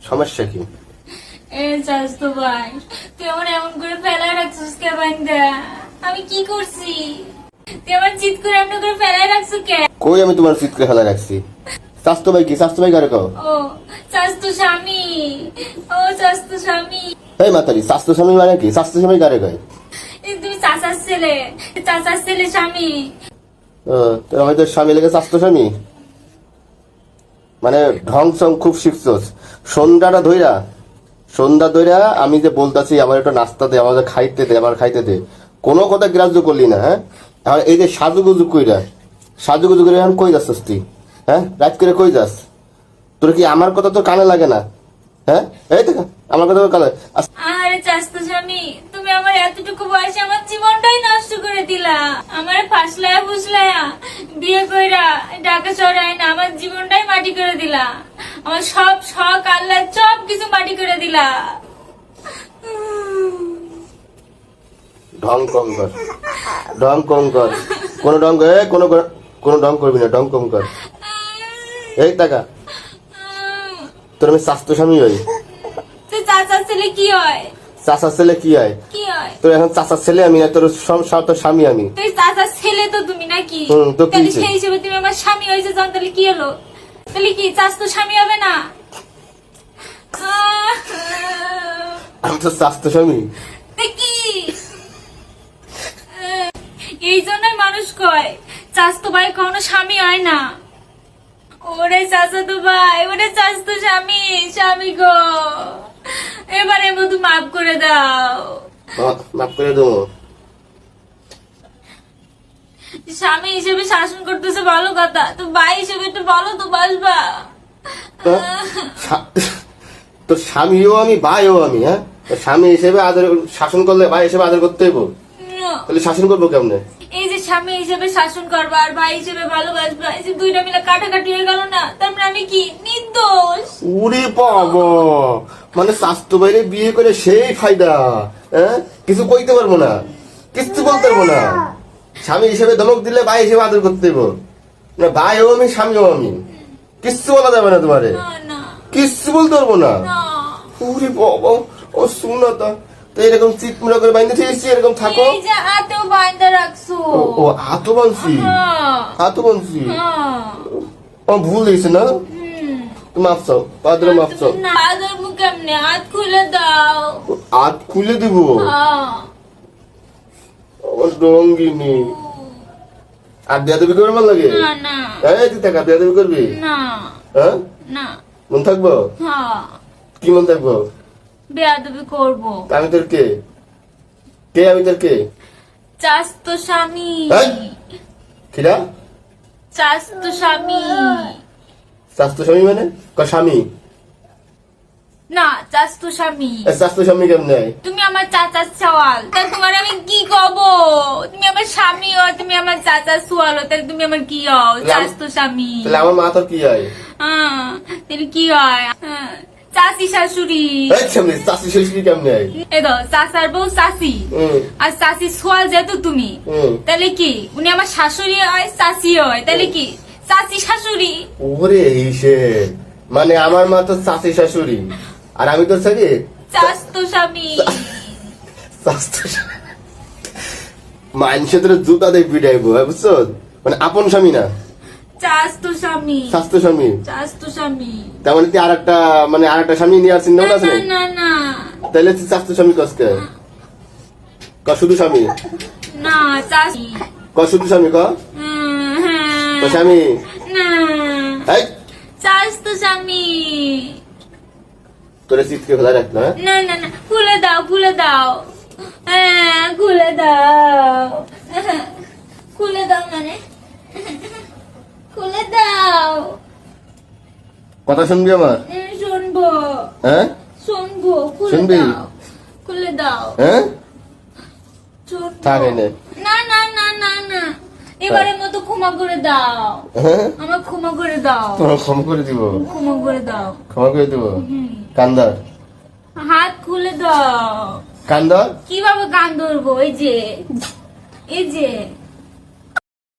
সমস্যা কি? এ চাস্তো ভাই, তুই আমার এমন করে ফেলায় রাখছিস কে বাইন্দা? আমি কি করছি? তুই আমার চিৎ করে এমন করে ফেলায় রাখছিস কে? কই আমি তোমার চিৎ করে ফেলা রাখছি? স্বাস্থ্য ভাই কি? স্বাস্থ্য ভাই কারে কও? ও চাস্তো স্বামী, ও চাস্তো স্বামী। এই মাতারি, স্বাস্থ্য স্বামী মানে কি? স্বাস্থ্য স্বামী কারে কয়? এই তুমি চাচার ছেলে স্বামী। তো হয়তো স্বামী লেগে স্বাস্থ্য স্বামী মানে ঢং সং খুব শিখছস। সন্ধ্যা ধইরা আমি যে বলতাছি আমার একটা নাস্তা দে, আমার খাইতে দে, আমার খাইতে দে, কোনো কথা গ্রাহ্য করলি না। হ্যাঁ, এখন এই যে সাজুগুজু করে এখন কই যাচ্ছিস তুই? হ্যাঁ, রাত করে কই যাস? তোর কি আমার কথা তো কানে লাগে না? হ্যাঁ, এই তো আমার কথা কানে। আরে চাস্তো স্বামী, তুমি আমার এতটুকু বয়সে আমার জীবনটাই নষ্ট করে দিলা। আমার ফাসলায়া ফুসলায়া বিয়ে কইরা ঢাকা শহরে না আমার জীবনটাই মাটি করে দিলা। আমার সব শখ আল্লাহ সব কিছু মাটি করে দিলা। ঢং কম কর। কোনো ঢং কোনো ঢং করবি না, ঢং কম কর। এই টাকা তোর আমি স্বাস্থ্য স্বামী হই। তুই চাচার ছেলে কি হয়? চাচার ছেলে কি হয়? কি হয়? তোর এখন চাচার ছেলে আমি না, তোর তোর স্বামী আমি। তুই চাচার ছেলে তো তুমি নাকি? তো কি তাহলে সেই হিসেবে তুমি আমার স্বামী হয়েছে, জান তাহলে কি হলো? তাহলে কি চাচাতো স্বামী হবে না? আমি তো স্বাস্থ্য স্বামী। কি এই জন্যই মানুষ কয় চাচাতো ভাই কখনো স্বামী হয় না। ওরে চাচাতো ভাই, ওরে চাচাতো স্বামী গো, এবারে মতো মাফ করে দাও। মাফ করে দেবো। স্বামী হিসেবে শাসন করতেছে ভালো কথা, তো ভাই হিসেবে একটু বলো তো বাসবা। তোর স্বামীও আমি, ভাইও আমি। হ্যাঁ, স্বামী হিসেবে আদর শাসন করলে ভাই হিসেবে আদর করতে হইব। তাহলে শাসন করবো কেমনে? এই যে স্বামী হিসেবে শাসন করবা আর ভাই হিসেবে ভালোবাসবা, এই যে দুইটা মিলে কাটাকাটি হয়ে গেল না, তারপরে আমি কি নির্দোষ? উরে বাবা, মানে স্বাস্থ্য বাইরে বিয়ে করে সেই ফায়দা? হ্যাঁ, কিছু কইতে পারবো না, কিছু বলতে পারবো না। স্বামী হিসেবে ধমক দিলে ভাই হিসেবে আদর করতে হইব না? ভাইও আমি, স্বামীও আমি, কিচ্ছু বলা যাবে না তোমারে, কিচ্ছু বলতে পারবো না। উরে বাবা, ও শুনো তো, তো এরকম চিৎমুড়া করে বাইন্ধে থেয়েছি, এরকম থাকো। এই যে হাতেও বাঁধা রাখছো। ও হাতও বানছি, ও ভুল হয়েছে না? মাফ চাও, পাদরে মাফ চাও। আদর মুখ কেমনে? হাত খুলে দাও। হাত খুলে দিব? আমার রঙ্গিনী আর বেয়াদবি করবে আমার লাগে? না এই তুই টাকা বেয়াদবি করবি? না হ্যাঁ, না মন থাকবো? কি মন থাকবো? বেয়াদবি করবো। আমি তোর কে? আমি তোর কে? চাস্তো স্বামী। কিরা? চাস্তো স্বামী। স্বাস্থ্য স্বামী মানে স্বামী না, চাস্তো স্বামী। স্বাস্থ্য স্বামী কেমনে? তুমি আমার চাচার সওয়াল, তাহলে তোমার আমি কি কব? তুমি আমার স্বামী হও, তুমি আমার চাচার সোয়াল হও, তাহলে তুমি আমার কি হও? চাস্তো স্বামী। তাহলে আমার মা তোর কি হয়? তাহলে কি হয়? চাচি শাশুড়ি। চাচি শাশুড়ি কেমনে হয়? এই তো চাচার বউ চাচি, আর চাচি সোয়াল যেহেতু তুমি, তাহলে কি উনি আমার শাশুড়ি হয়, চাচি হয়, তাহলে কি চাচি শাশুড়ি? ওরে হিসেব, মানে আমার মা তো চাচি শাশুড়ি আর আমি তোর সাথে চাস্তো স্বামী। মানুষের তোর জুতা দিয়ে পিটাইবো, বুঝছো? মানে আপন স্বামী না, চাস্তো স্বামী। স্বাস্থ্য স্বামী। চাস্তো স্বামী তার মানে তুই আরেকটা, মানে আরেকটা স্বামী নিয়ে আর চিন্তা আছে? না তাহলে তুই স্বাস্থ্য স্বামী কসকে? শুধু স্বামী না, চাচি। শুধু স্বামী স্বামী না, চাস্তো স্বামী। তোরে চিৎকে ফেলা রাখলো? না খুলে দাও, খুলে দাও, খুলে দাও, খুলে দাও, মানে খুলে দাও। কথা শুনবি আমার? শুনবো। হ্যাঁ, শুনবো। শুনবি? খুলে দাও। হ্যাঁ, না, এবারের মতো ক্ষমা করে দাও। আমার ক্ষমা করে দাও। ক্ষমা করে দিব? ক্ষমা করে দাও। ক্ষমা করে দিব? কান্দার হাত খুলে দাও। কান্দার কিভাবে কান ধরবো? এই যে